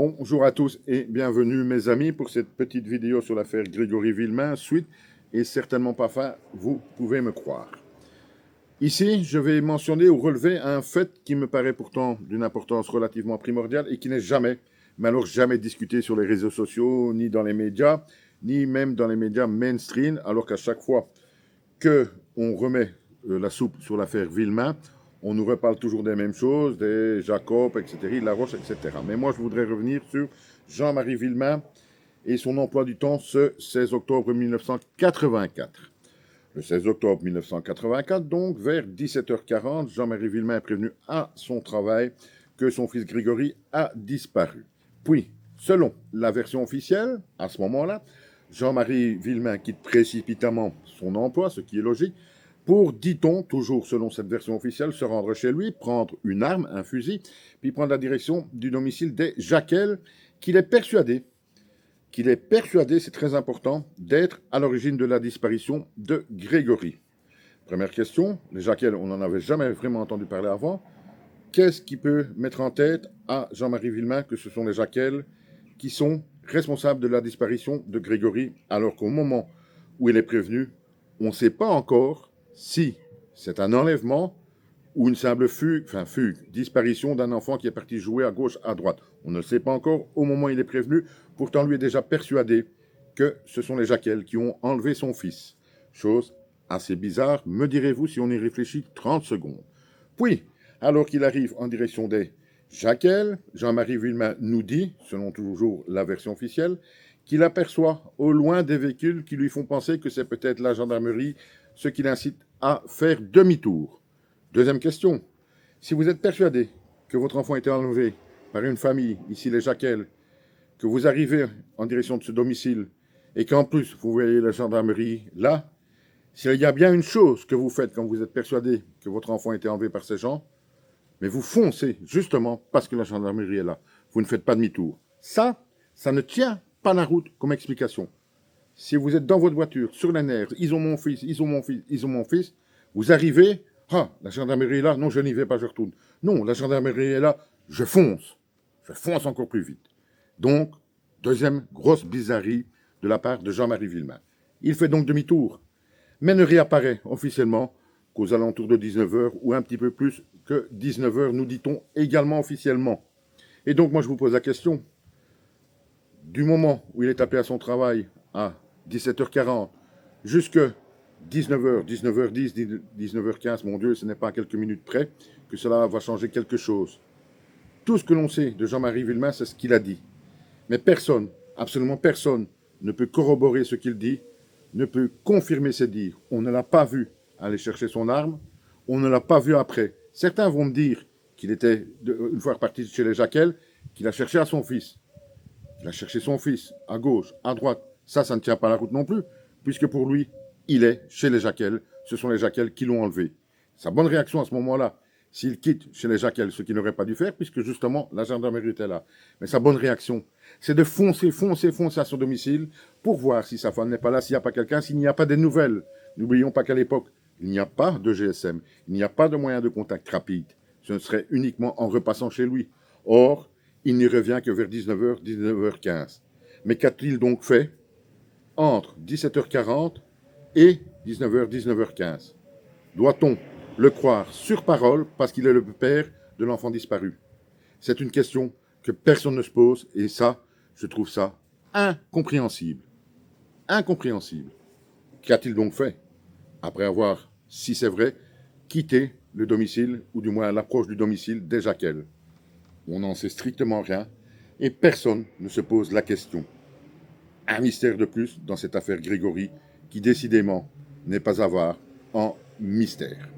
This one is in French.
Bonjour à tous et bienvenue mes amis pour cette petite vidéo sur l'affaire Grégory Villemain, suite et certainement pas fin, vous pouvez me croire. Ici, je vais mentionner ou relever un fait qui me paraît pourtant d'une importance relativement primordiale et qui n'est jamais, mais alors jamais discuté sur les réseaux sociaux, ni dans les médias, ni même dans les médias mainstream, alors qu'à chaque fois qu'on remet la soupe sur l'affaire Villemain, on nous reparle toujours des mêmes choses, des Jacob, etc., Laroche, etc. Mais moi, je voudrais revenir sur Jean-Marie Villemain et son emploi du temps ce 16 octobre 1984. Le 16 octobre 1984, donc, vers 17h40, Jean-Marie Villemain est prévenu à son travail que son fils Grégory a disparu. Puis, selon la version officielle, à ce moment-là, Jean-Marie Villemain quitte précipitamment son emploi, ce qui est logique, pour, dit-on, toujours selon cette version officielle, se rendre chez lui, prendre une arme, un fusil, puis prendre la direction du domicile des Jacquel, qu'il est persuadé, c'est très important, d'être à l'origine de la disparition de Grégory. Première question, les Jacquel, on n'en avait jamais vraiment entendu parler avant. Qu'est-ce qui peut mettre en tête à Jean-Marie Villemain que ce sont les Jacquel qui sont responsables de la disparition de Grégory, alors qu'au moment où il est prévenu, on ne sait pas encore si c'est un enlèvement ou une simple fugue, disparition d'un enfant qui est parti jouer à gauche, à droite. On ne le sait pas encore au moment où il est prévenu, pourtant lui est déjà persuadé que ce sont les Jacquel qui ont enlevé son fils. Chose assez bizarre, me direz-vous si on y réfléchit 30 secondes. Puis, alors qu'il arrive en direction des Jacquel, Jean-Marie Villemain nous dit, selon toujours la version officielle, qu'il aperçoit au loin des véhicules qui lui font penser que c'est peut-être la gendarmerie, ce qui l'incite à faire demi-tour. Deuxième question, si vous êtes persuadé que votre enfant a été enlevé par une famille, ici les Jacquel, que vous arrivez en direction de ce domicile et qu'en plus vous voyez la gendarmerie là, s'il y a bien une chose que vous faites quand vous êtes persuadé que votre enfant a été enlevé par ces gens, mais vous foncez justement parce que la gendarmerie est là. Vous ne faites pas demi-tour. Ça ne tient pas la route comme explication. Si vous êtes dans votre voiture, sur les nerfs, ils ont mon fils, vous arrivez, la gendarmerie est là, non, je n'y vais pas, je retourne. Non, la gendarmerie est là, je fonce encore plus vite. Donc, deuxième grosse bizarrerie de la part de Jean-Marie Villemain. Il fait donc demi-tour, mais ne réapparaît officiellement qu'aux alentours de 19h ou un petit peu plus que 19h, nous dit-on également officiellement. Et donc, moi, je vous pose la question, du moment où il est appelé à son travail à 17h40 jusque 19h, 19h10, 19h15, mon Dieu, ce n'est pas à quelques minutes près que cela va changer quelque chose. Tout ce que l'on sait de Jean-Marie Villemain, c'est ce qu'il a dit. Mais personne, absolument personne, ne peut corroborer ce qu'il dit, ne peut confirmer ses dires. On ne l'a pas vu aller chercher son arme, on ne l'a pas vu après. Certains vont me dire qu'il était, une fois reparti chez les Jacquel, qu'il a cherché à son fils. Il a cherché son fils, à gauche, à droite. Ça ne tient pas la route non plus, puisque pour lui, il est chez les Jacquel. Ce sont les Jacquel qui l'ont enlevé. Sa bonne réaction à ce moment-là, s'il quitte chez les Jacquel, ce qu'il n'aurait pas dû faire, puisque justement, la gendarmerie était là. Mais sa bonne réaction, c'est de foncer à son domicile pour voir si sa femme n'est pas là, s'il n'y a pas quelqu'un, s'il n'y a pas des nouvelles. N'oublions pas qu'à l'époque, il n'y a pas de GSM, il n'y a pas de moyen de contact rapide. Ce ne serait uniquement en repassant chez lui. Or, il n'y revient que vers 19h, 19h15. Mais qu'a-t-il donc fait entre 17h40 et 19h, 19h15? Doit-on le croire sur parole parce qu'il est le père de l'enfant disparu? C'est une question que personne ne se pose et ça, je trouve ça incompréhensible. Incompréhensible. Qu'a-t-il donc fait après avoir, si c'est vrai, quitté le domicile ou du moins l'approche du domicile des Jacquel? On n'en sait strictement rien et personne ne se pose la question. Un mystère de plus dans cette affaire Grégory qui décidément n'est pas avare en mystère.